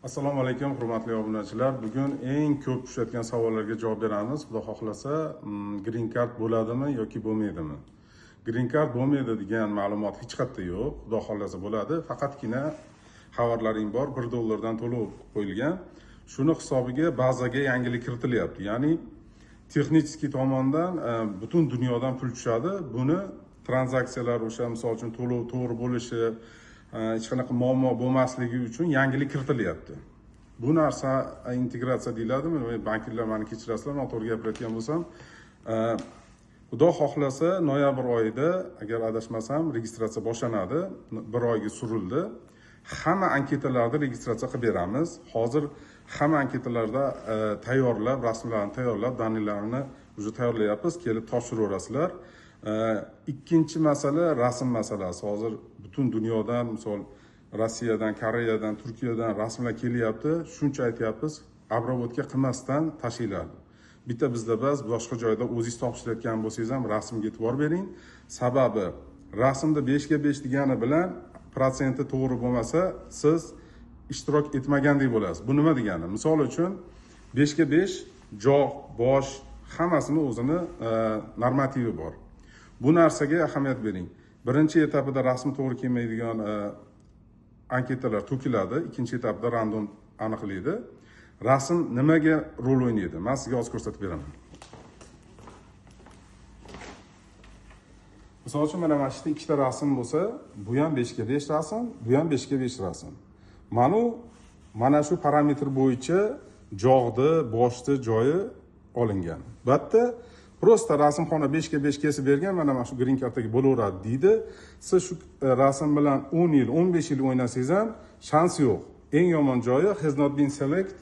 Assalomu alaykum, hurmatli obunachilar. Bugun eng ko'p tushayotgan savollarga javob beramiz. Xudo xohlasa, green card bo'ladimi yoki bo'lmaydimi? Green card bo'lmaydi degan ma'lumot hech qayerda yo'q. Xudo xohlasa bo'ladi. Faqatgina xabarlaring bor, $1 dan to'lov qo'yilgan. Shuni hisobiga bazaga yangilik kiritilyapti. Ya'ni texnik tomondan butun dunyodan pul tushadi. Buni tranzaksiyalar o'sha misol uchun to'lov to'g'ri bo'lishi, hech qanaqa muammo bo'lmasligi uchun yangilik kiritilyapti. Bu narsa integratsiya deyiladimi? Bankirlar meni kechirasizlar, noto'g'ri gapirayotgan bo'lsam. Xudo xohlasa, noyabr oyida, agar adashmasam, registratsiya boshlanadi. Bir oyga surildi. Hamma anketalarda registratsiya qilib beramiz. Hozir hamma anketalarda tayyorlab, rasmlarni tayyorlab, daniylarni уже tayyorlayapmiz, kelib topshiraverasizlar. Ikkinchi masala rasm masalasi. Hozir butun dunyodan, misol Rossiyadan, Koreyadan, Turkiyadan rasmlar kelyapti. Shuncha aytyapmiz, obro'botga qilmasdan tashiladi. Bitta bizda bas, boshqa joyda o'zingiz topshirayotgan bo'lsangiz ham rasmga e'tibor bering. Sababi rasmda 5 ga 5 degani bilan protsenti to'g'ri bo'lmasa, siz ishtirok etmagandek bo'lasiz. Bu nima degani? Misol uchun 5 ga 5 jog', bosh hammasini o'zini normativi bor. Bu narsaga ahamiyat bering. Birinchi etapida rasm to'g'ri kelmaydigan anketalar to'kiladi, ikkinchi etapda random aniqlaydi. Rasm nimaga rol o'ynaydi? Men sizga hozir ko'rsatib beraman. Misol uchun mana shu ikkita rasm bo'lsa, bu ham 5 ga 5 rasm, bu ham 5 ga 5 rasm. Mana shu parametr bo'yicha jog'ni, boshni joyi olingan. Bitta prosta rasmxona 5 ga 5 kesib bergan, mana shu green cardga bo'laveradi deydi. Siz shu rasm bilan 10 yil, 15 yil o'ynasangiz ham shans yo'q. Eng yomon joyi has not been select.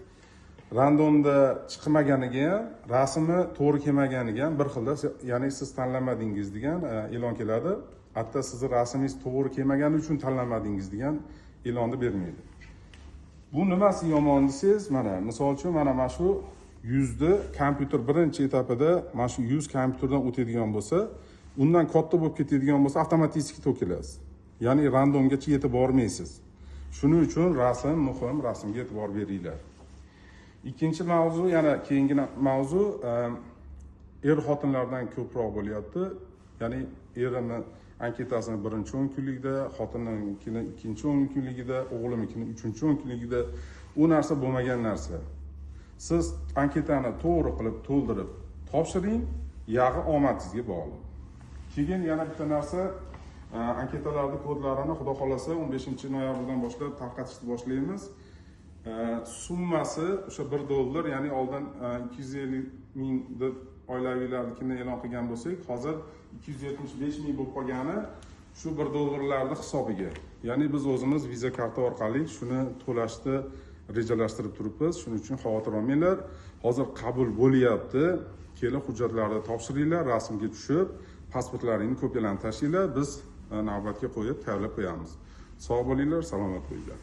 Randomda chiqmaganiga ham, rasmi to'g'ri kelmaganiga ham bir xilda, ya'ni siz tanlamadingiz degan e'lon keladi. Hatto sizni rasmingiz to'g'ri kelmagani uchun tanlamadingiz degan e'lonni bermaydi. Bu nimasi yomon desangiz, mana misol uchun mana shu yuzda kompyuter birinchi etapida mana shu 100 kompyuterdan o'tadigan bo'lsa, undan katta bo'lib ketadigan bo'lsa, avtomatik to'kilasiz. Ya'ni randomgacha yetib bormaysiz. Shuning uchun rasm muhim, rasmga e'tibor beringlar. Ikkinchi mavzu, yana keyingi mavzu xotinlardan ko'proq bo'lyapti. Ya'ni erini anketasini birinchi 10 kunligida, xotininkini ikkinchi 10 kunligida, o'g'limnikini 3-10 kunligida. U narsa bo'lmagan narsa. Siz anketani to'g'ri qilib to'ldirib topshiring, yag'i omadingizga bog'liq. Keyin yana bitta narsa, anketalarning kodlarini xudo xolasa 15-noyabrdan boshlab tarqatishni boshlaymiz. Summasi o'sha $1, ya'ni oldin 250 ming deb oilaviylarnikini e'lon qilgan bo'lsak, hozir 275 ming bo'lib qolgani shu $1 hisobiga. Ya'ni biz o'zimiz Visa karta orqali shuni to'lashni rejalashtirib turibmiz. Shuning uchun xavotir olmanglar. Hozir qabul bo'lyapti. Kelib hujjatlarni topshiringlar, rasmga tushib, pasportlaringni kopiyalarni tashlanglar, biz navbatga qo'yib tayyorlab qo'yamiz. Sog' bo'linglar, salomat bo'linglar.